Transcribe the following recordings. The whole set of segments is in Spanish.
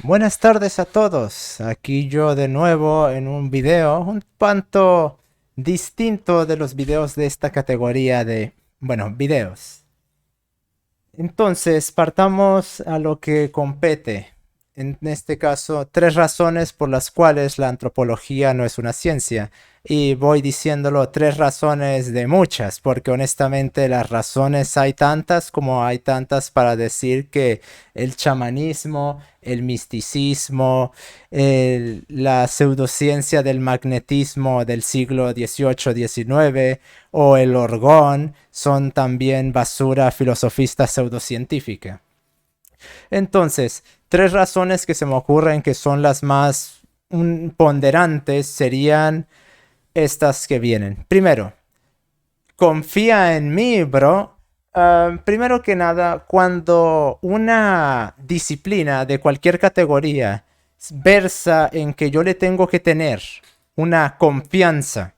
Buenas tardes a todos. Aquí yo de nuevo en un video un tanto distinto de los videos de esta categoría de, bueno, videos. Entonces, partamos a lo que compete. En este caso, tres razones por las cuales la antropología no es una ciencia. Y voy diciéndolo tres razones de muchas, porque honestamente las razones hay tantas como hay tantas para decir que el chamanismo, el misticismo, la pseudociencia del magnetismo del siglo XVIII-XIX o el orgón son también basura filosofista pseudocientífica. Entonces, tres razones que se me ocurren que son las más ponderantes serían estas que vienen. Primero, confía en mí, bro. Primero que nada, cuando una disciplina de cualquier categoría versa en que yo le tengo que tener una confianza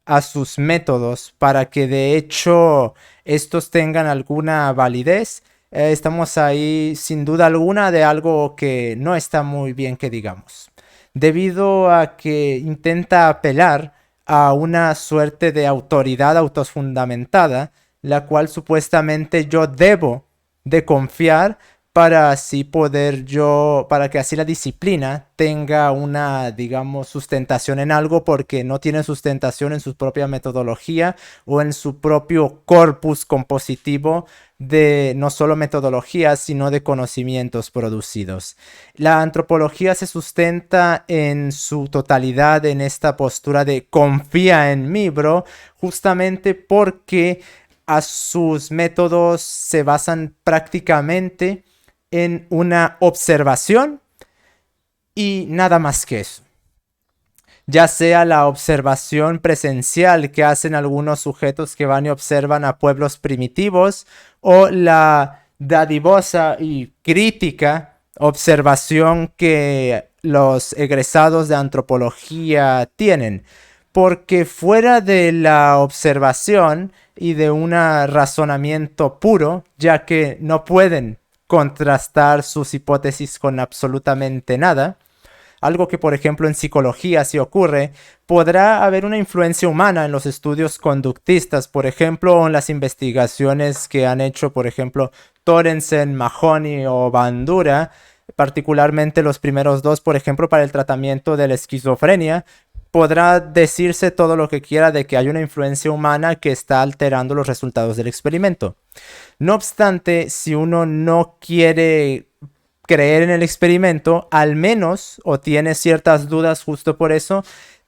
a sus métodos para que de hecho estos tengan alguna validez, estamos ahí sin duda alguna de algo que no está muy bien que digamos. Debido a que intenta apelar a una suerte de autoridad autofundamentada, la cual supuestamente yo debo de confiar para así poder yo, para que así la disciplina tenga una, digamos, sustentación en algo porque no tiene sustentación en su propia metodología o en su propio corpus compositivo de no solo metodologías, sino de conocimientos producidos. La antropología se sustenta en su totalidad en esta postura de confía en mí, bro, justamente porque a sus métodos se basan prácticamente en una observación y nada más que eso. Ya sea la observación presencial que hacen algunos sujetos que van y observan a pueblos primitivos o la dadivosa y crítica observación que los egresados de antropología tienen. Porque fuera de la observación y de un razonamiento puro, ya que no pueden contrastar sus hipótesis con absolutamente nada, algo que por ejemplo en psicología sí ocurre, podrá haber una influencia humana en los estudios conductistas, por ejemplo en las investigaciones que han hecho por ejemplo Torensen, Mahoney o Bandura, particularmente los primeros dos, por ejemplo para el tratamiento de la esquizofrenia. Podrá decirse todo lo que quiera de que hay una influencia humana que está alterando los resultados del experimento. No obstante, si uno no quiere creer en el experimento, al menos, o tiene ciertas dudas justo por eso,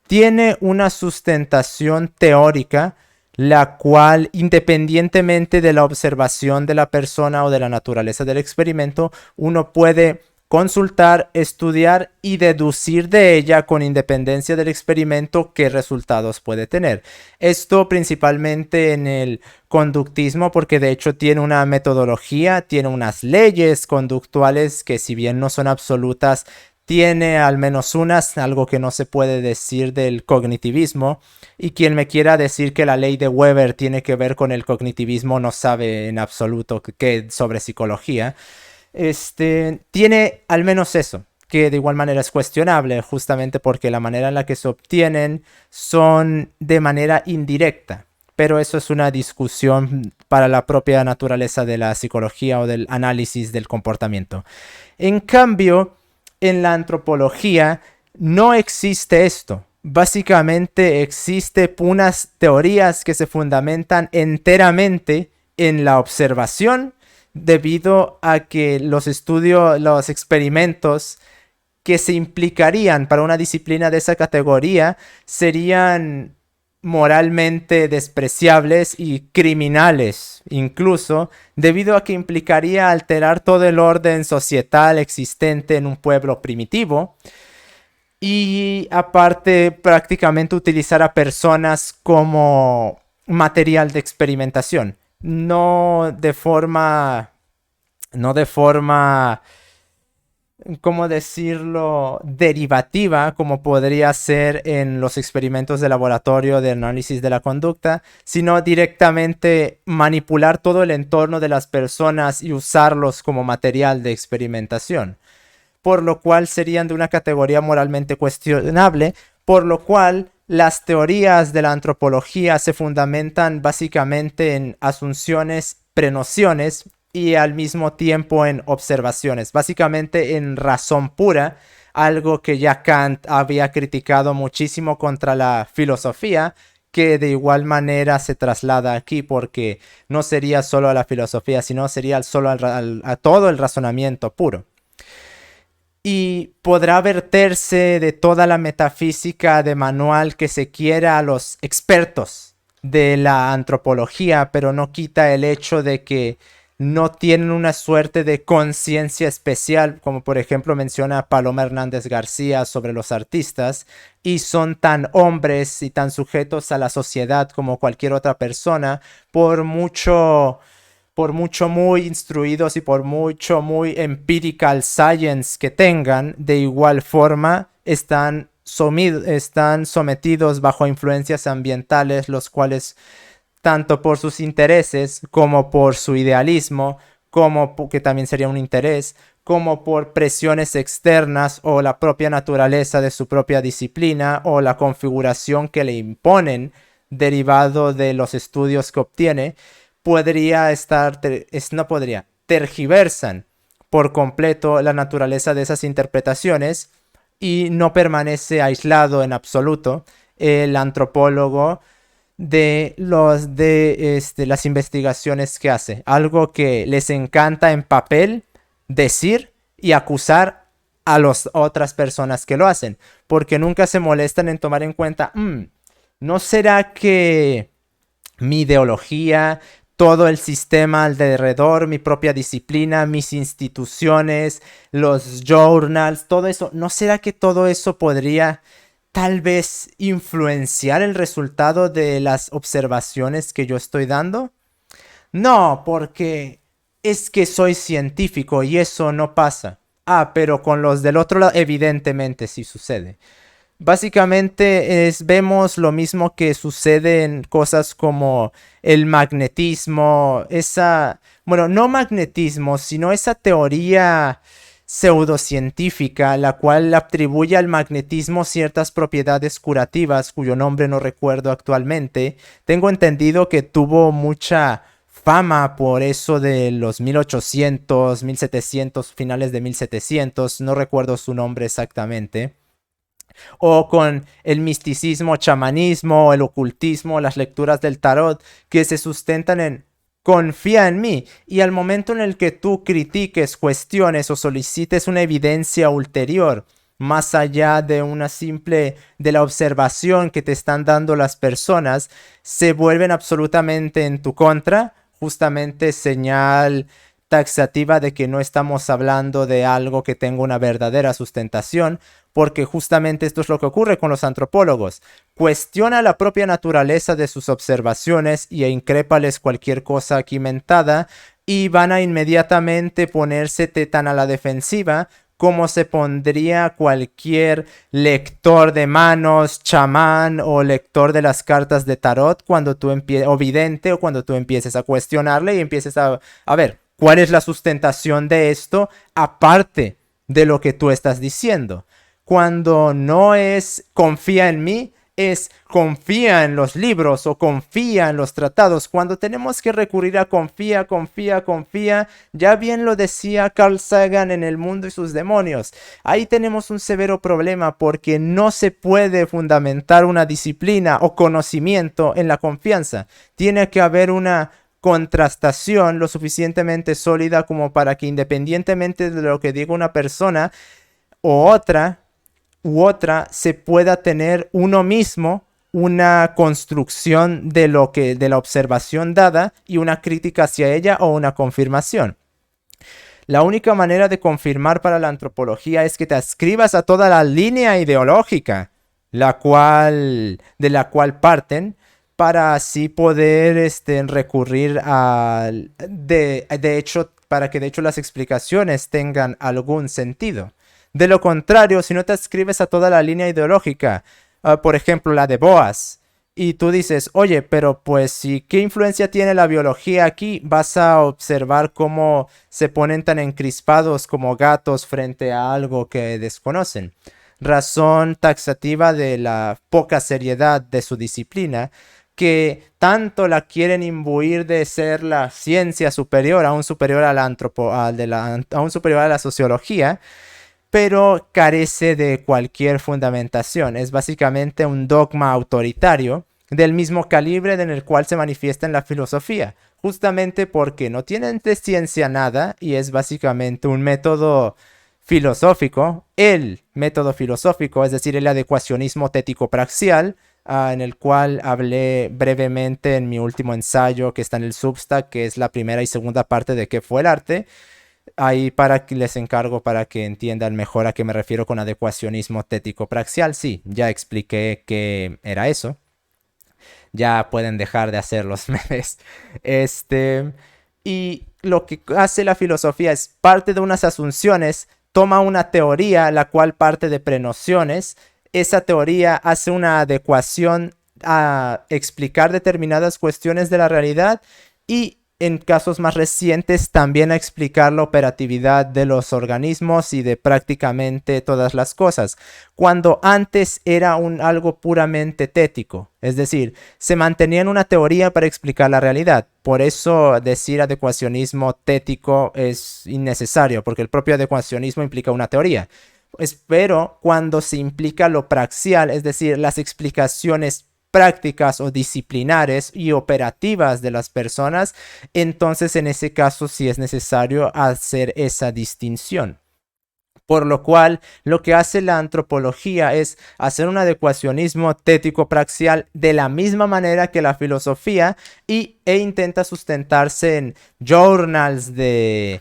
tiene una sustentación teórica, la cual, independientemente de la observación de la persona o de la naturaleza del experimento, uno puede consultar, estudiar y deducir de ella con independencia del experimento qué resultados puede tener. Esto principalmente en el conductismo porque de hecho tiene una metodología, tiene unas leyes conductuales que si bien no son absolutas, tiene al menos unas, algo que no se puede decir del cognitivismo. Y quien me quiera decir que la ley de Weber tiene que ver con el cognitivismo no sabe en absoluto qué sobre psicología. Tiene al menos eso, que de igual manera es cuestionable, justamente porque la manera en la que se obtienen son de manera indirecta. Pero eso es una discusión para la propia naturaleza de la psicología o del análisis del comportamiento. En cambio, en la antropología no existe esto. Básicamente existe unas teorías que se fundamentan enteramente en la observación debido a que los estudios, los experimentos que se implicarían para una disciplina de esa categoría serían moralmente despreciables y criminales incluso, debido a que implicaría alterar todo el orden societal existente en un pueblo primitivo y aparte prácticamente utilizar a personas como material de experimentación, no de forma, ¿cómo decirlo?, derivativa, como podría ser en los experimentos de laboratorio de análisis de la conducta, sino directamente manipular todo el entorno de las personas y usarlos como material de experimentación. por lo cual serían de una categoría moralmente cuestionable, por lo cual las teorías de la antropología se fundamentan básicamente en asunciones, prenociones y al mismo tiempo en observaciones, básicamente en razón pura, algo que ya Kant había criticado muchísimo contra la filosofía, que de igual manera se traslada aquí porque no sería solo a la filosofía, sino sería solo a todo el razonamiento puro. Y podrá verterse de toda la metafísica de manual que se quiera a los expertos de la antropología, pero no quita el hecho de que no tienen una suerte de conciencia especial, como por ejemplo menciona Paloma Hernández García sobre los artistas, y son tan hombres y tan sujetos a la sociedad como cualquier otra persona, por mucho muy instruidos y por mucho muy empirical science que tengan, de igual forma están sometidos bajo influencias ambientales, los cuales tanto por sus intereses como por su idealismo, que también sería un interés, como por presiones externas o la propia naturaleza de su propia disciplina o la configuración que le imponen derivado de los estudios que obtiene, tergiversan por completo la naturaleza de esas interpretaciones y no permanece aislado en absoluto el antropólogo de las investigaciones que hace. Algo que les encanta en papel decir y acusar a las otras personas que lo hacen, porque nunca se molestan en tomar en cuenta, ¿no será que mi ideología, todo el sistema alrededor, mi propia disciplina, mis instituciones, los journals, todo eso, ¿no será que todo eso podría tal vez influenciar el resultado de las observaciones que yo estoy dando? No, porque es que soy científico y eso no pasa. Ah, pero con los del otro lado evidentemente sí sucede. Básicamente vemos lo mismo que sucede en cosas como el magnetismo, bueno, no magnetismo, sino esa teoría pseudocientífica, la cual atribuye al magnetismo ciertas propiedades curativas, cuyo nombre no recuerdo actualmente. Tengo entendido que tuvo mucha fama por eso de los 1800, 1700, finales de 1700, no recuerdo su nombre exactamente. O con el misticismo, chamanismo, el ocultismo, las lecturas del tarot, que se sustentan en confía en mí. Y al momento en el que tú critiques, cuestiones o solicites una evidencia ulterior, más allá de de la observación que te están dando las personas, se vuelven absolutamente en tu contra, justamente señal taxativa de que no estamos hablando de algo que tenga una verdadera sustentación, porque justamente esto es lo que ocurre con los antropólogos. Cuestiona la propia naturaleza de sus observaciones y incrépales cualquier cosa aquí mentada y van a inmediatamente ponerse tan a la defensiva como se pondría cualquier lector de manos, chamán o lector de las cartas de tarot o vidente, o cuando tú empieces a cuestionarle y empieces a ver cuál es la sustentación de esto aparte de lo que tú estás diciendo. Cuando no es confía en mí, es confía en los libros o confía en los tratados. Cuando tenemos que recurrir a confía, ya bien lo decía Carl Sagan en El mundo y sus demonios. Ahí tenemos un severo problema porque no se puede fundamentar una disciplina o conocimiento en la confianza. Tiene que haber una contrastación lo suficientemente sólida como para que independientemente de lo que diga una persona u otra se pueda tener uno mismo una construcción de la observación dada y una crítica hacia ella o una confirmación. La única manera de confirmar para la antropología es que te adscribas a toda la línea ideológica de la cual parten, para así poder recurrir para que de hecho las explicaciones tengan algún sentido. De lo contrario, si no te adscribes a toda la línea ideológica, por ejemplo la de Boas, Y tú dices, oye, pero pues si qué influencia tiene la biología aquí, vas a observar cómo se ponen tan encrispados como gatos frente a algo que desconocen. Razón taxativa de la poca seriedad de su disciplina, que tanto la quieren imbuir de ser la ciencia superior, aún superior a la aún superior a la sociología, pero carece de cualquier fundamentación. Es básicamente un dogma autoritario del mismo calibre en el cual se manifiesta en la filosofía, justamente porque no tienen de ciencia nada y es básicamente un método filosófico, el método filosófico, es decir, el adecuacionismo tético-praxial, en el cual hablé brevemente en mi último ensayo que está en el Substack, que es la primera y segunda parte de qué fue el arte. Ahí para que les encargo para que entiendan mejor a qué me refiero con adecuacionismo tético-praxial. Sí, ya expliqué qué era eso. Ya pueden dejar de hacer los memes. Este, y lo que hace la filosofía es parte de unas asunciones, toma una teoría, la cual parte de prenociones. Esa teoría hace una adecuación a explicar determinadas cuestiones de la realidad y en casos más recientes también a explicar la operatividad de los organismos y de prácticamente todas las cosas, cuando antes era algo puramente tético, es decir, se mantenía en una teoría para explicar la realidad. Por eso decir adecuacionismo tético es innecesario, porque el propio adecuacionismo implica una teoría. Pero cuando se implica lo praxial, es decir, las explicaciones prácticas o disciplinares y operativas de las personas, entonces en ese caso sí es necesario hacer esa distinción. Por lo cual, lo que hace la antropología es hacer un adecuacionismo tético-praxial de la misma manera que la filosofía e intenta sustentarse en journals de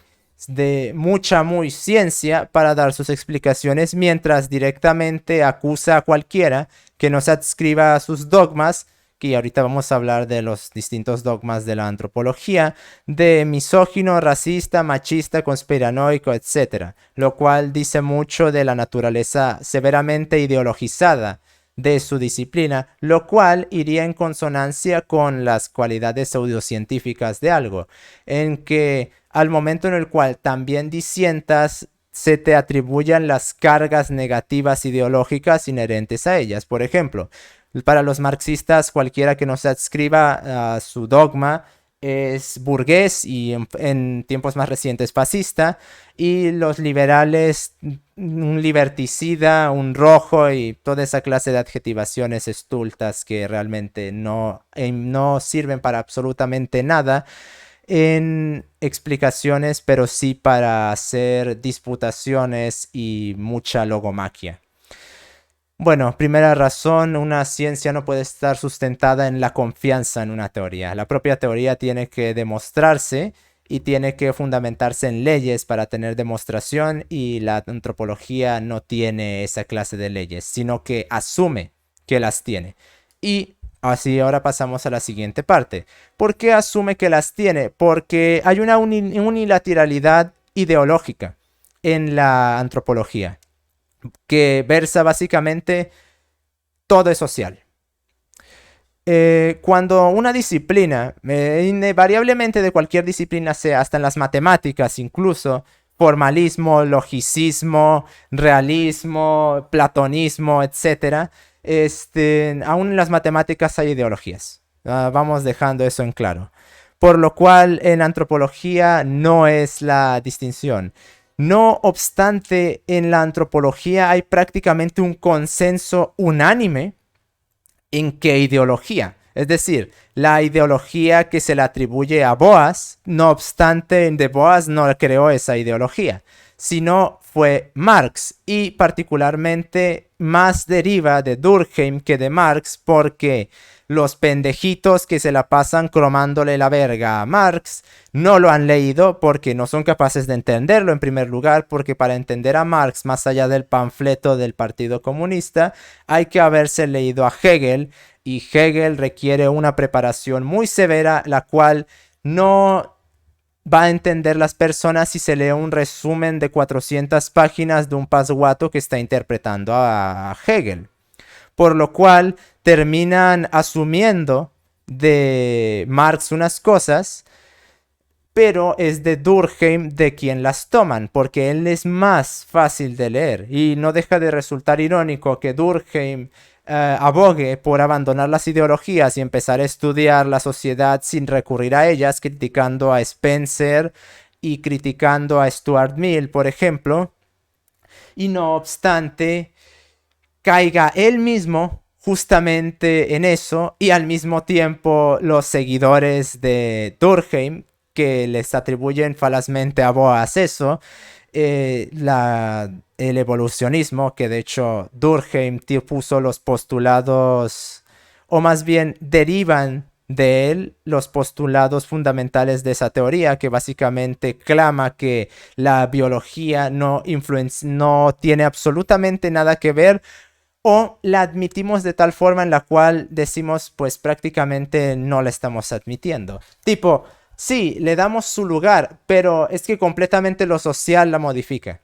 mucha muy ciencia para dar sus explicaciones, mientras directamente acusa a cualquiera que no se adscriba a sus dogmas, que ahorita vamos a hablar de los distintos dogmas de la antropología, de misógino, racista, machista, conspiranoico, etc. Lo cual dice mucho de la naturaleza severamente ideologizada de su disciplina, lo cual iría en consonancia con las cualidades pseudocientíficas de algo, en que al momento en el cual también disientas, se te atribuyan las cargas negativas ideológicas inherentes a ellas. Por ejemplo, para los marxistas, cualquiera que no se adscriba a su dogma es burgués y en tiempos más recientes fascista, y los liberales un liberticida, un rojo y toda esa clase de adjetivaciones estultas que realmente no sirven para absolutamente nada en explicaciones, pero sí para hacer disputaciones y mucha logomaquia. Bueno, primera razón, una ciencia no puede estar sustentada en la confianza en una teoría. La propia teoría tiene que demostrarse y tiene que fundamentarse en leyes para tener demostración, y la antropología no tiene esa clase de leyes, sino que asume que las tiene. Y así ahora pasamos a la siguiente parte. ¿Por qué asume que las tiene? Porque hay una unilateralidad ideológica en la antropología que versa básicamente todo es social. Cuando una disciplina, invariablemente de cualquier disciplina sea, hasta en las matemáticas incluso, formalismo, logicismo, realismo, platonismo, etc., aún en las matemáticas hay ideologías. Vamos dejando eso en claro. Por lo cual en antropología no es la distinción. No obstante, en la antropología hay prácticamente un consenso unánime en qué ideología. Es decir, la ideología que se le atribuye a Boas, no obstante, de Boas no creó esa ideología, sino fue Marx, y particularmente más deriva de Durkheim que de Marx, porque los pendejitos que se la pasan cromándole la verga a Marx no lo han leído porque no son capaces de entenderlo, en primer lugar, porque para entender a Marx más allá del panfleto del Partido Comunista hay que haberse leído a Hegel, y Hegel requiere una preparación muy severa, la cual no va a entender las personas si se lee un resumen de 400 páginas de un pasguato que está interpretando a Hegel. por lo cual terminan asumiendo de Marx unas cosas, pero es de Durkheim de quien las toman, porque él es más fácil de leer. Y no deja de resultar irónico que Durkheim abogue por abandonar las ideologías y empezar a estudiar la sociedad sin recurrir a ellas, criticando a Spencer y criticando a Stuart Mill, por ejemplo. Y no obstante, caiga él mismo justamente en eso, y al mismo tiempo los seguidores de Durkheim, que les atribuyen falazmente a Boas eso, el evolucionismo, que de hecho Durkheim puso los postulados, o más bien derivan de él los postulados fundamentales de esa teoría, que básicamente clama que la biología no tiene absolutamente nada que ver, o la admitimos de tal forma en la cual decimos pues prácticamente no la estamos admitiendo. Tipo, sí, le damos su lugar, pero es que completamente lo social la modifica.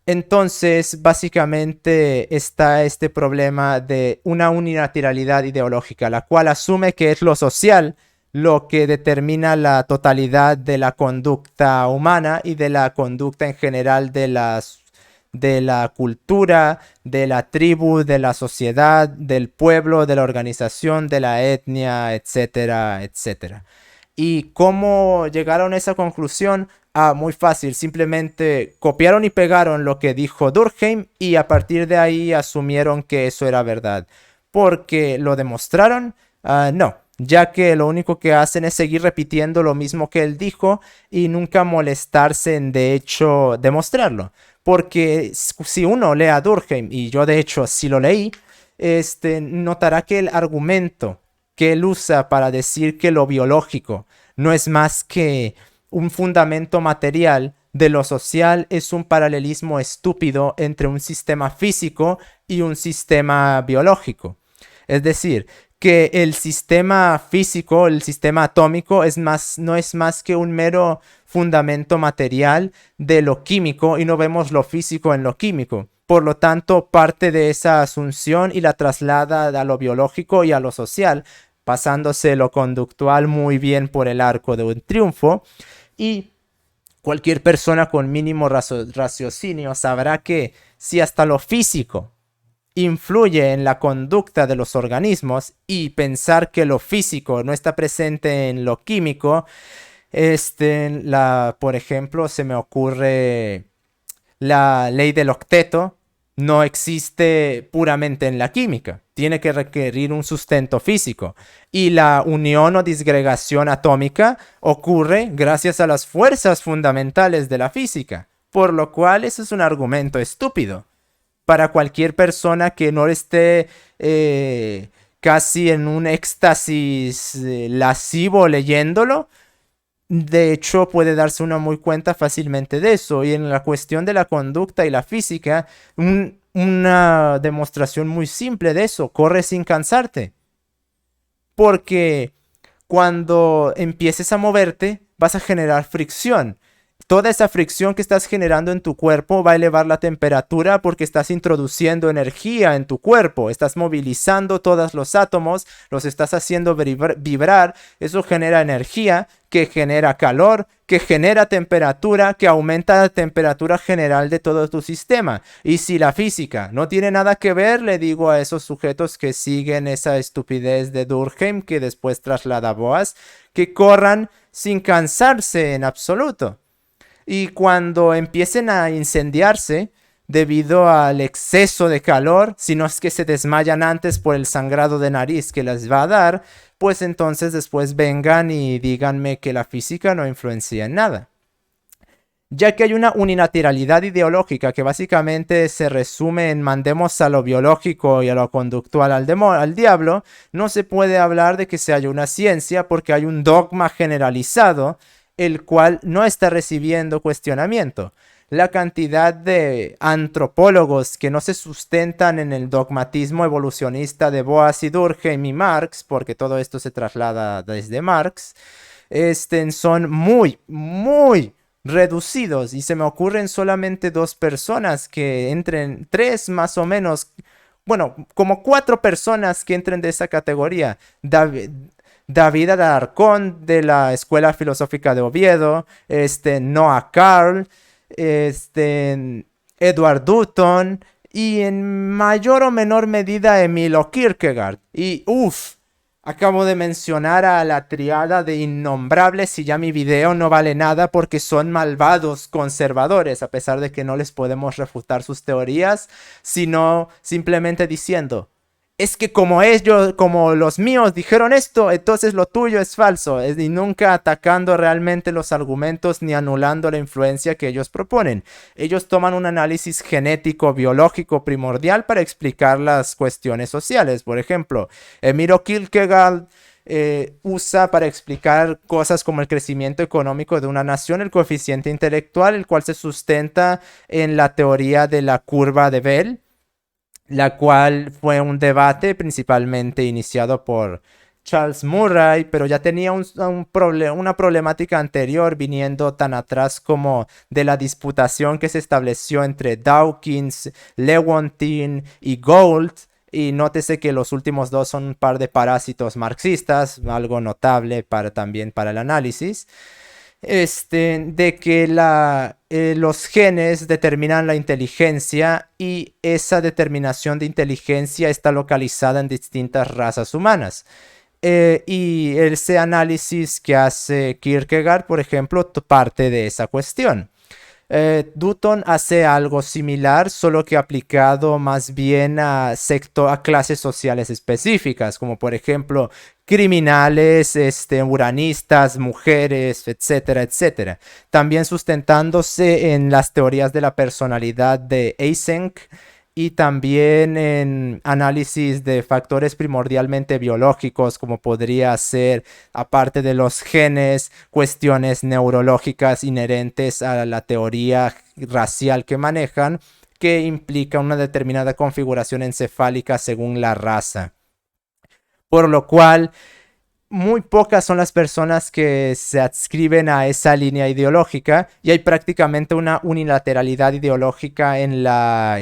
Entonces, básicamente está este problema de una unilateralidad ideológica, la cual asume que es lo social lo que determina la totalidad de la conducta humana y de la conducta en general de la cultura, de la tribu, de la sociedad, del pueblo, de la organización, de la etnia, etcétera, etcétera. ¿Y cómo llegaron a esa conclusión? Ah, muy fácil, simplemente copiaron y pegaron lo que dijo Durkheim y a partir de ahí asumieron que eso era verdad. ¿Porque lo demostraron? No, ya que lo único que hacen es seguir repitiendo lo mismo que él dijo y nunca molestarse en de hecho demostrarlo. Porque si uno lee a Durkheim, y yo de hecho sí lo leí, notará que el argumento que él usa para decir que lo biológico no es más que un fundamento material de lo social, es un paralelismo estúpido entre un sistema físico y un sistema biológico. Es decir, que el sistema físico, el sistema atómico, no es más que un mero fundamento material de lo químico y no vemos lo físico en lo químico. Por lo tanto, parte de esa asunción y la traslada a lo biológico y a lo social, pasándose lo conductual muy bien por el arco de un triunfo. Y cualquier persona con mínimo raciocinio sabrá que si hasta lo físico influye en la conducta de los organismos y pensar que lo físico no está presente en lo químico, por ejemplo, se me ocurre la ley del octeto no existe puramente en la química, tiene que requerir un sustento físico. Y la unión o disgregación atómica ocurre gracias a las fuerzas fundamentales de la física, por lo cual eso es un argumento estúpido. Para cualquier persona que no esté casi en un éxtasis lascivo leyéndolo, de hecho, puede darse una muy cuenta fácilmente de eso. Y en la cuestión de la conducta y la física, una demostración muy simple de eso: corre sin cansarte. Porque cuando empieces a moverte, vas a generar fricción. Toda esa fricción que estás generando en tu cuerpo va a elevar la temperatura porque estás introduciendo energía en tu cuerpo, estás movilizando todos los átomos, los estás haciendo vibrar, eso genera energía, que genera calor, que genera temperatura, que aumenta la temperatura general de todo tu sistema. Y si la física no tiene nada que ver, le digo a esos sujetos que siguen esa estupidez de Durkheim que después traslada a Boas, que corran sin cansarse en absoluto. Y cuando empiecen a incendiarse debido al exceso de calor, si no es que se desmayan antes por el sangrado de nariz que les va a dar, pues entonces después vengan y díganme que la física no influencia en nada. Ya que hay una unilateralidad ideológica que básicamente se resume en mandemos a lo biológico y a lo conductual al diablo, no se puede hablar de que se haya una ciencia porque hay un dogma generalizado el cual no está recibiendo cuestionamiento. La cantidad de antropólogos que no se sustentan en el dogmatismo evolucionista de Boas y Durkheim y Marx, porque todo esto se traslada desde Marx, son muy, muy reducidos, y se me ocurren solamente dos personas que entren, tres más o menos, bueno, como 4 personas que entren de esa categoría. David Alarcón de la Escuela Filosófica de Oviedo, Noah Carl, Edward Dutton y en mayor o menor medida Emilio Kierkegaard. Y uff, acabo de mencionar a la triada de innombrables y ya mi video no vale nada porque son malvados conservadores, a pesar de que no les podemos refutar sus teorías, sino simplemente diciendo, es que como ellos, como los míos dijeron esto, entonces lo tuyo es falso. Y nunca atacando realmente los argumentos ni anulando la influencia que ellos proponen. Ellos toman un análisis genético, biológico, primordial para explicar las cuestiones sociales. Por ejemplo, Emilio Kierkegaard usa para explicar cosas como el crecimiento económico de una nación el coeficiente intelectual, el cual se sustenta en la teoría de la curva de Bell, la cual fue un debate principalmente iniciado por Charles Murray, pero ya tenía una problemática anterior viniendo tan atrás como de la disputación que se estableció entre Dawkins, Lewontin y Gould. Y nótese que los últimos dos son un par de parásitos marxistas, algo notable también para el análisis. De que los genes determinan la inteligencia y esa determinación de inteligencia está localizada en distintas razas humanas. Y ese análisis que hace Kierkegaard, por ejemplo, parte de esa cuestión. Dutton hace algo similar, solo que aplicado más bien a clases sociales específicas, como por ejemplo criminales, uranistas, mujeres, etcétera, etcétera. También sustentándose en las teorías de la personalidad de Eysenck y también en análisis de factores primordialmente biológicos, como podría ser, aparte de los genes, cuestiones neurológicas inherentes a la teoría racial que manejan, que implica una determinada configuración encefálica según la raza. Por lo cual, muy pocas son las personas que se adscriben a esa línea ideológica y hay prácticamente una unilateralidad ideológica en la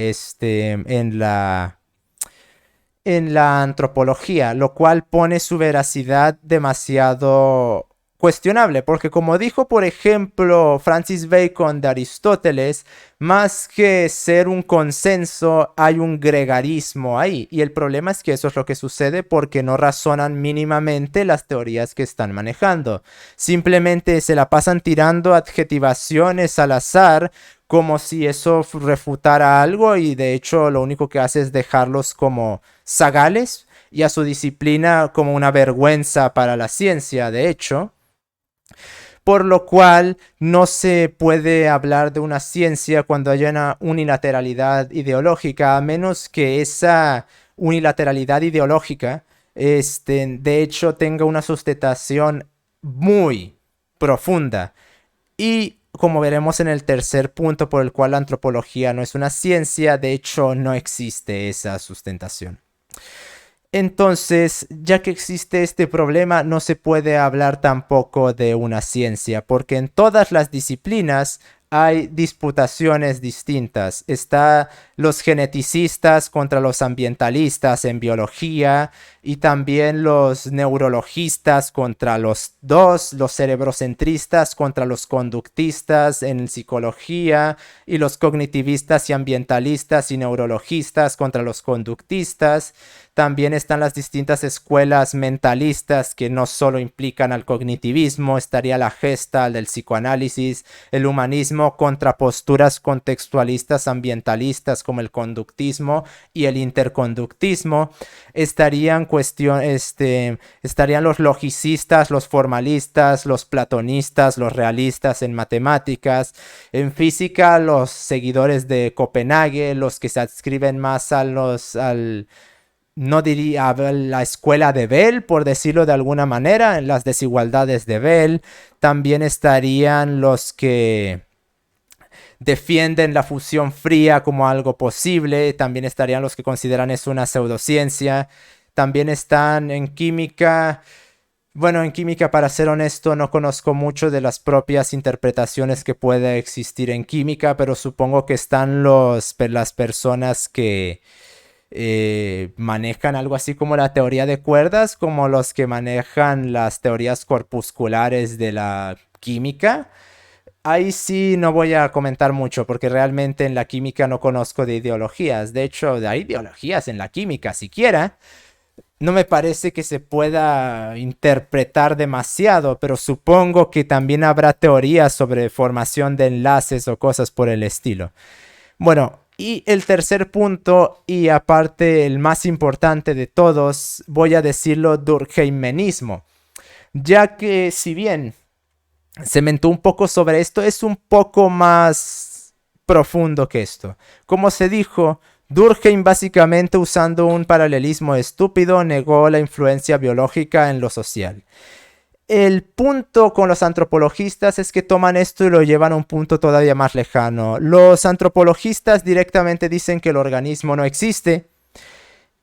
antropología, lo cual pone su veracidad demasiado cuestionable, porque como dijo por ejemplo Francis Bacon de Aristóteles, más que ser un consenso hay un gregarismo ahí, y el problema es que eso es lo que sucede porque no razonan mínimamente las teorías que están manejando, simplemente se la pasan tirando adjetivaciones al azar como si eso refutara algo y de hecho lo único que hace es dejarlos como zagales y a su disciplina como una vergüenza para la ciencia, de hecho. Por lo cual no se puede hablar de una ciencia cuando haya una unilateralidad ideológica, a menos que esa unilateralidad ideológica, de hecho, tenga una sustentación muy profunda. Y como veremos en el tercer punto por el cual la antropología no es una ciencia, de hecho no existe esa sustentación. Entonces, ya que existe este problema, no se puede hablar tampoco de una ciencia, porque en todas las disciplinas hay disputaciones distintas. Está los geneticistas contra los ambientalistas en biología y también los neurologistas contra los cerebrocentristas contra los conductistas en psicología y los cognitivistas y ambientalistas y neurologistas contra los conductistas. También están las distintas escuelas mentalistas que no solo implican al cognitivismo, estaría la Gestalt, el psicoanálisis, el humanismo contra posturas contextualistas ambientalistas como el conductismo y el interconductismo. Estarían los logicistas, los formalistas, los platonistas, los realistas en matemáticas. En física, los seguidores de Copenhague, los que se adscriben más no diría la escuela de Bell, por decirlo de alguna manera, en las desigualdades de Bell. También estarían los que defienden la fusión fría como algo posible. También estarían los que consideran eso una pseudociencia. También están en química. Bueno, en química, para ser honesto, no conozco mucho de las propias interpretaciones que pueda existir en química, pero supongo que están las personas que manejan algo así como la teoría de cuerdas, como los que manejan las teorías corpusculares de la química. Ahí sí no voy a comentar mucho porque realmente en la química no conozco de ideologías. De hecho, hay ideologías en la química siquiera. No me parece que se pueda interpretar demasiado, pero supongo que también habrá teorías sobre formación de enlaces o cosas por el estilo. Bueno, y el tercer punto, y aparte el más importante de todos, voy a decirlo durkheimianismo, ya que si bien se mentó un poco sobre esto, es un poco más profundo que esto. Como se dijo, Durkheim, básicamente usando un paralelismo estúpido, negó la influencia biológica en lo social. El punto con los antropologistas es que toman esto y lo llevan a un punto todavía más lejano. Los antropologistas directamente dicen que el organismo no existe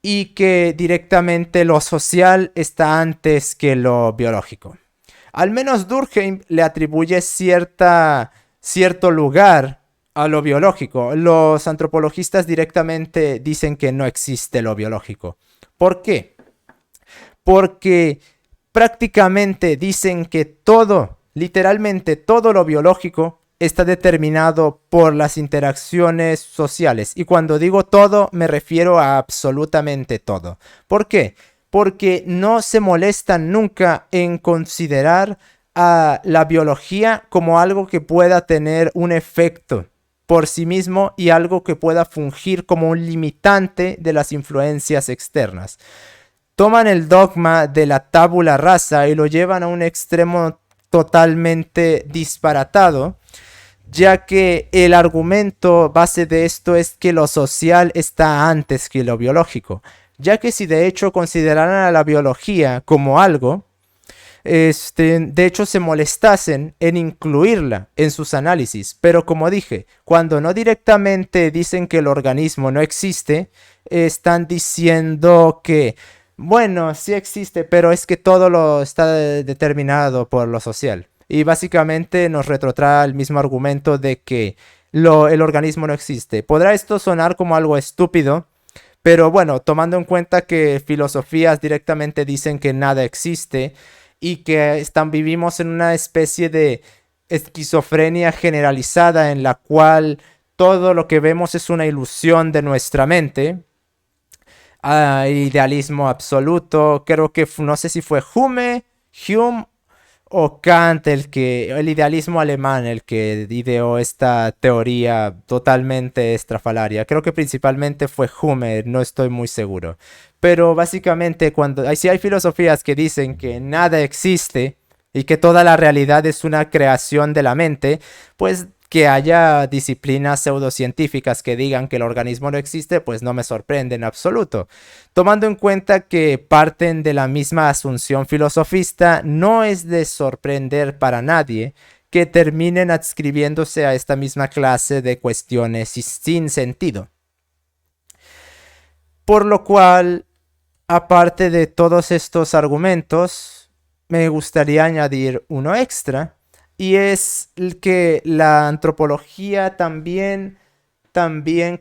y que directamente lo social está antes que lo biológico. Al menos Durkheim le atribuye cierto lugar a lo biológico. Los antropologistas directamente dicen que no existe lo biológico. ¿Por qué? Porque prácticamente dicen que todo, literalmente todo lo biológico, está determinado por las interacciones sociales. Y cuando digo todo, me refiero a absolutamente todo. ¿Por qué? Porque no se molestan nunca en considerar a la biología como algo que pueda tener un efecto por sí mismo y algo que pueda fungir como un limitante de las influencias externas. Toman el dogma de la tabula rasa y lo llevan a un extremo totalmente disparatado, ya que el argumento base de esto es que lo social está antes que lo biológico, ya que si de hecho consideraran a la biología como algo, de hecho se molestasen en incluirla en sus análisis, pero como dije, cuando no directamente dicen que el organismo no existe, están diciendo que bueno, sí existe, pero es que todo lo está determinado por lo social. Y básicamente nos retrotrae el mismo argumento de que el organismo no existe. Podrá esto sonar como algo estúpido, pero bueno, tomando en cuenta que filosofías directamente dicen que nada existe y que vivimos en una especie de esquizofrenia generalizada en la cual todo lo que vemos es una ilusión de nuestra mente. Idealismo absoluto. Creo que no sé si fue Hume o Kant el idealismo alemán el que ideó esta teoría totalmente estrafalaria. Creo que principalmente fue Hume, no estoy muy seguro. Pero básicamente si hay filosofías que dicen que nada existe y que toda la realidad es una creación de la mente, pues que haya disciplinas pseudocientíficas que digan que el organismo no existe, pues no me sorprende en absoluto. Tomando en cuenta que parten de la misma asunción filosofista, no es de sorprender para nadie que terminen adscribiéndose a esta misma clase de cuestiones sin sentido. Por lo cual, aparte de todos estos argumentos, me gustaría añadir uno extra, y es que la antropología también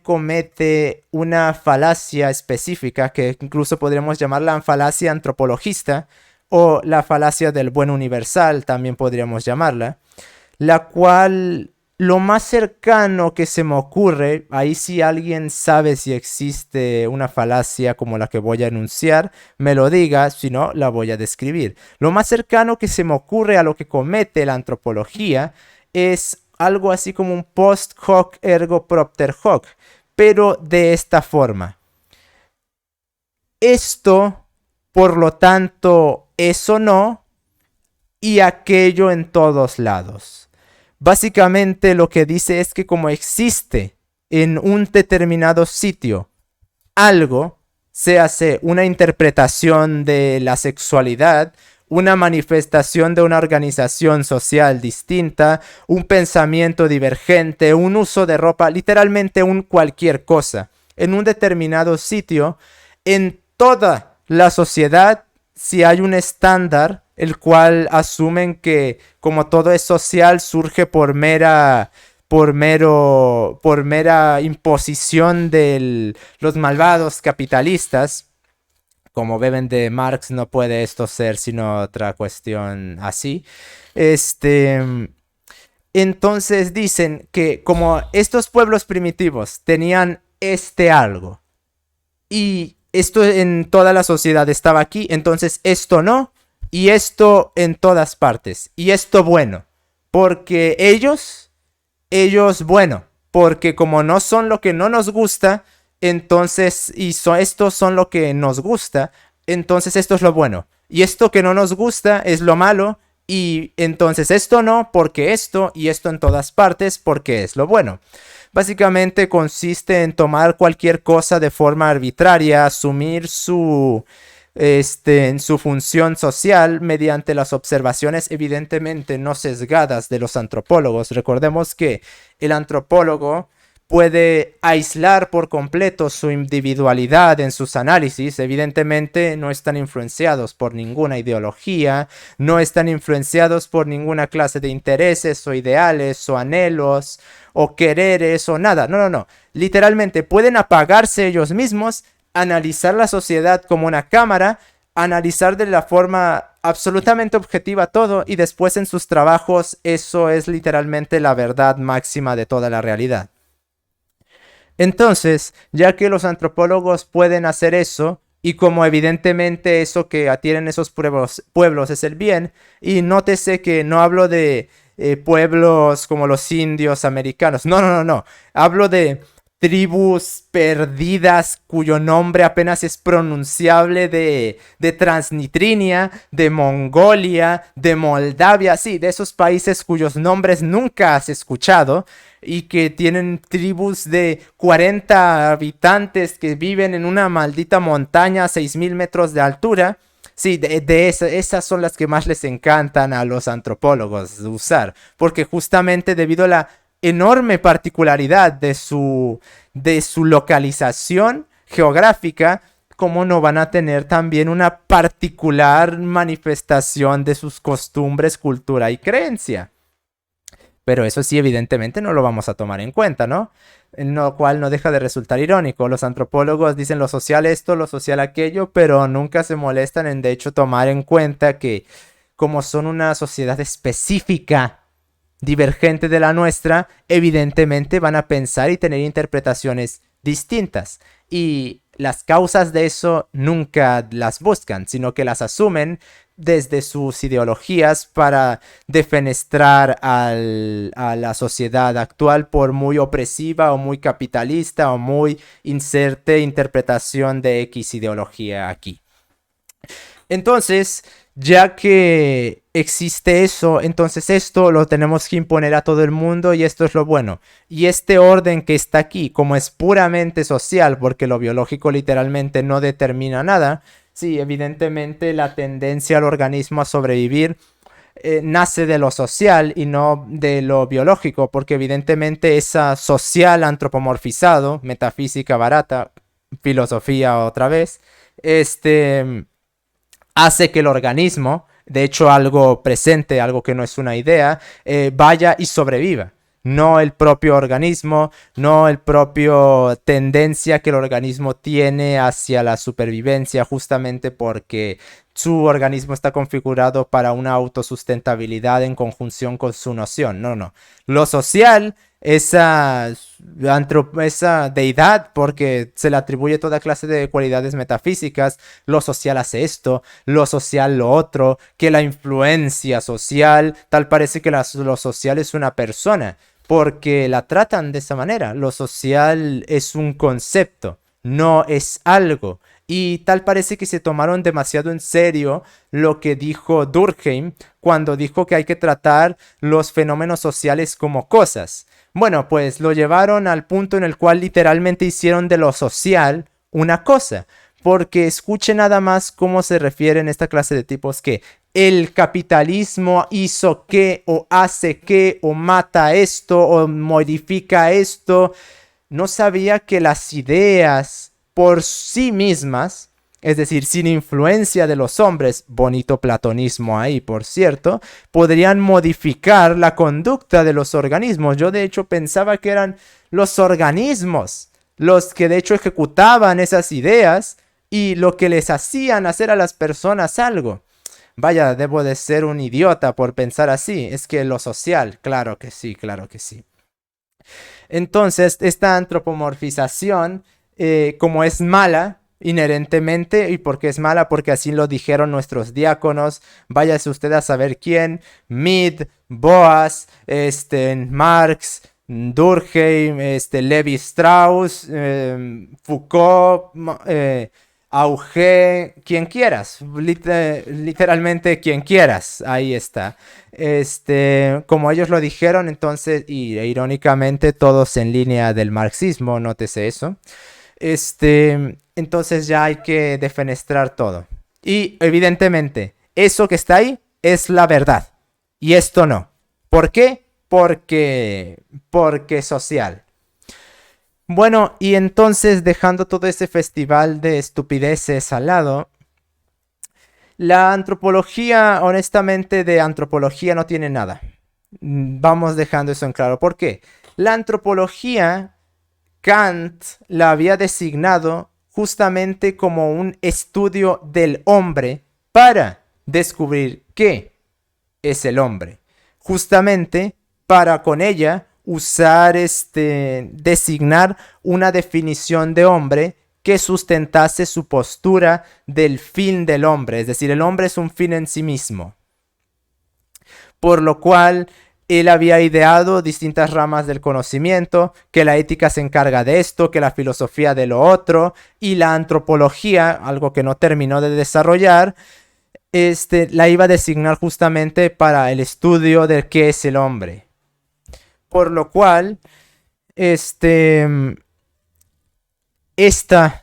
comete una falacia específica que incluso podríamos llamarla falacia antropologista o la falacia del buen universal, también podríamos llamarla, la cual lo más cercano que se me ocurre, ahí si alguien sabe si existe una falacia como la que voy a enunciar, me lo diga, si no, la voy a describir. Lo más cercano que se me ocurre a lo que comete la antropología es algo así como un post hoc ergo propter hoc, pero de esta forma. Esto, por lo tanto, eso no, y aquello en todos lados. Básicamente lo que dice es que como existe en un determinado sitio algo, se hace una interpretación de la sexualidad, una manifestación de una organización social distinta, un pensamiento divergente, un uso de ropa, literalmente un cualquier cosa, en un determinado sitio, en toda la sociedad, si hay un estándar, el cual asumen que como todo es social surge por mera por mera imposición de los malvados capitalistas. Como beben de Marx, no puede esto ser sino otra cuestión así. Entonces dicen que como estos pueblos primitivos tenían algo y esto en toda la sociedad estaba aquí, entonces esto no, y esto en todas partes, y esto bueno, porque ellos bueno, porque como no son lo que no nos gusta, entonces, estos son lo que nos gusta, entonces esto es lo bueno, y esto que no nos gusta es lo malo, y entonces esto no, porque esto, y esto en todas partes, porque es lo bueno. Básicamente consiste en tomar cualquier cosa de forma arbitraria, asumir en su función social mediante las observaciones evidentemente no sesgadas de los antropólogos. Recordemos que el antropólogo puede aislar por completo su individualidad en sus análisis. Evidentemente no están influenciados por ninguna ideología, no están influenciados por ninguna clase de intereses o ideales o anhelos o quereres o nada. No, no, no. Literalmente pueden apagarse ellos mismos, analizar la sociedad como una cámara, analizar de la forma absolutamente objetiva todo y después en sus trabajos eso es literalmente la verdad máxima de toda la realidad. Entonces, ya que los antropólogos pueden hacer eso, y como evidentemente eso que tienen esos pueblos es el bien, y nótese que no hablo de pueblos como los indios americanos, no, no, no, no, hablo de tribus perdidas cuyo nombre apenas es pronunciable de Transnistria, de Mongolia, de Moldavia, sí, de esos países cuyos nombres nunca has escuchado y que tienen tribus de 40 habitantes que viven en una maldita montaña a 6.000 metros de altura. Sí, esas son las que más les encantan a los antropólogos usar, porque justamente debido a la enorme particularidad de su localización geográfica, como no van a tener también una particular manifestación de sus costumbres, cultura y creencia. Pero eso sí, evidentemente no lo vamos a tomar en cuenta, ¿no? En lo cual no deja de resultar irónico. Los antropólogos dicen lo social esto, lo social aquello, pero nunca se molestan en de hecho tomar en cuenta que como son una sociedad específica, divergente de la nuestra, evidentemente van a pensar y tener interpretaciones distintas. Y las causas de eso nunca las buscan, sino que las asumen desde sus ideologías para defenestrar a la sociedad actual por muy opresiva o muy capitalista o muy inserte interpretación de X ideología aquí. Entonces, ya que existe eso, entonces esto lo tenemos que imponer a todo el mundo y esto es lo bueno. Y este orden que está aquí, como es puramente social, porque lo biológico literalmente no determina nada, sí, evidentemente la tendencia al organismo a sobrevivir nace de lo social y no de lo biológico, porque evidentemente esa social antropomorfizado, metafísica barata, filosofía otra vez, hace que el organismo, de hecho algo presente, algo que no es una idea, vaya y sobreviva. No el propio organismo, no el propio tendencia que el organismo tiene hacia la supervivencia, justamente porque su organismo está configurado para una autosustentabilidad en conjunción con su noción. No, no. Lo social, esa deidad, porque se le atribuye toda clase de cualidades metafísicas, lo social hace esto, lo social lo otro, que la influencia social, tal parece que lo social es una persona, porque la tratan de esa manera. Lo social es un concepto, no es algo. Y tal parece que se tomaron demasiado en serio lo que dijo Durkheim cuando dijo que hay que tratar los fenómenos sociales como cosas. Bueno, pues lo llevaron al punto en el cual literalmente hicieron de lo social una cosa. Porque escuche nada más cómo se refieren esta clase de tipos que el capitalismo hizo que o hace que o mata esto o modifica esto. No sabía que las ideas por sí mismas es decir, sin influencia de los hombres, bonito platonismo ahí, por cierto, podrían modificar la conducta de los organismos. Yo de hecho pensaba que eran los organismos los que de hecho ejecutaban esas ideas y lo que les hacían hacer a las personas algo. Vaya, debo de ser un idiota por pensar así. Es que lo social, claro que sí, claro que sí. Entonces, esta antropomorfización, como es mala inherentemente, ¿y por qué es mala? Porque así lo dijeron nuestros diáconos. Váyase usted a saber quién. Mead, Boas, Marx, Durkheim, Levi Strauss, Foucault, Auger, quien quieras, literalmente quien quieras, ahí está. Como ellos lo dijeron, entonces, y irónicamente todos en línea del marxismo, nótese eso. Entonces ya hay que defenestrar todo. Y evidentemente, eso que está ahí es la verdad. Y esto no. ¿Por qué? Porque social. Bueno, y entonces dejando todo ese festival de estupideces al lado, la antropología, honestamente, de antropología no tiene nada. Vamos dejando eso en claro. ¿Por qué? La antropología, Kant la había designado justamente como un estudio del hombre para descubrir qué es el hombre. Justamente para con ella usar designar una definición de hombre que sustentase su postura del fin del hombre, es decir, el hombre es un fin en sí mismo. Por lo cual él había ideado distintas ramas del conocimiento, que la ética se encarga de esto, que la filosofía de lo otro, y la antropología, algo que no terminó de desarrollar, la iba a designar justamente para el estudio de qué es el hombre. Por lo cual, esta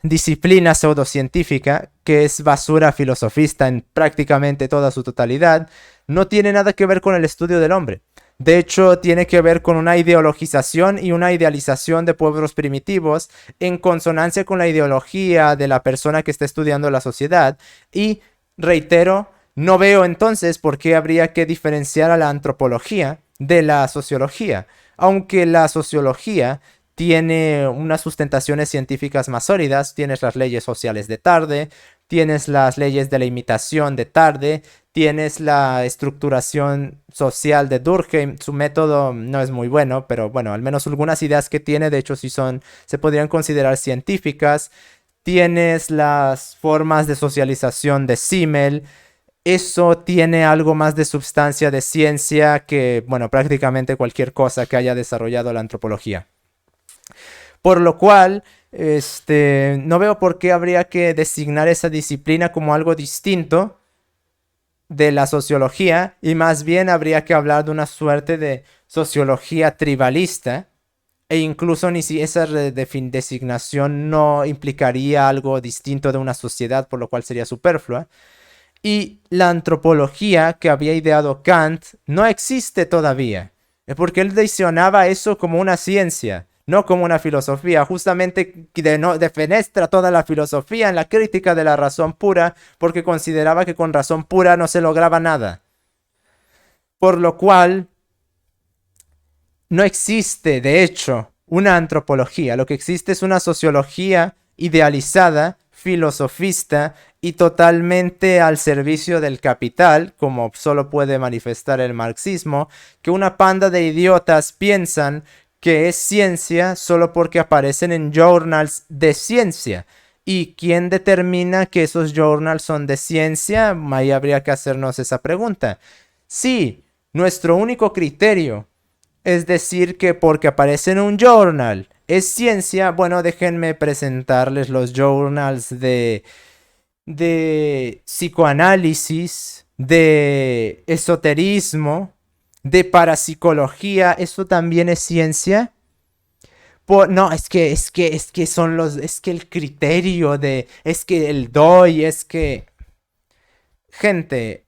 disciplina pseudocientífica, que es basura filosofista en prácticamente toda su totalidad, no tiene nada que ver con el estudio del hombre. De hecho, tiene que ver con una ideologización y una idealización de pueblos primitivos en consonancia con la ideología de la persona que está estudiando la sociedad. Y, reitero, no veo entonces por qué habría que diferenciar a la antropología de la sociología, aunque la sociología tiene unas sustentaciones científicas más sólidas. Tienes las leyes sociales de Tarde, tienes las leyes de la imitación de Tarde, tienes la estructuración social de Durkheim. Su método no es muy bueno, pero bueno, al menos algunas ideas que tiene, de hecho, sí se podrían considerar científicas. Tienes las formas de socialización de Simmel. Eso tiene algo más de substancia de ciencia que, bueno, prácticamente cualquier cosa que haya desarrollado la antropología. Por lo cual, no veo por qué habría que designar esa disciplina como algo distinto de la sociología, y más bien habría que hablar de una suerte de sociología tribalista, e incluso ni si esa designación no implicaría algo distinto de una sociedad, por lo cual sería superflua. Y la antropología que había ideado Kant no existe todavía. Es porque él visionaba eso como una ciencia, no como una filosofía. Justamente defenestra toda la filosofía en la crítica de la razón pura, porque consideraba que con razón pura no se lograba nada. Por lo cual, no existe, de hecho, una antropología. Lo que existe es una sociología idealizada, filosofista y totalmente al servicio del capital, como solo puede manifestar el marxismo, que una panda de idiotas piensan que es ciencia solo porque aparecen en journals de ciencia. ¿Y quién determina que esos journals son de ciencia? Ahí habría que hacernos esa pregunta. Sí, nuestro único criterio es decir que porque aparece en un journal es ciencia. Bueno, déjenme presentarles los journals de psicoanálisis, de esoterismo, de parapsicología. ¿Eso también es ciencia? No, es que son es que el criterio es que el doy, es que... Gente,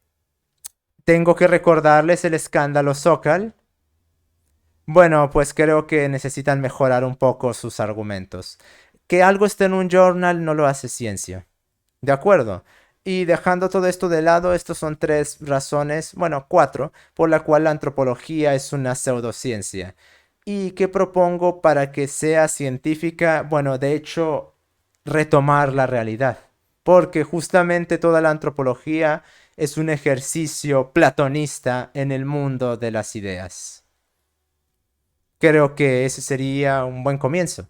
tengo que recordarles el escándalo Zócal. Bueno, pues creo que necesitan mejorar un poco sus argumentos. Que algo esté en un journal no lo hace ciencia. De acuerdo. Y dejando todo esto de lado, estas son tres razones, bueno, cuatro, por la cual la antropología es una pseudociencia. ¿Y qué propongo para que sea científica? Bueno, de hecho, retomar la realidad. Porque justamente toda la antropología es un ejercicio platonista en el mundo de las ideas. Creo que ese sería un buen comienzo.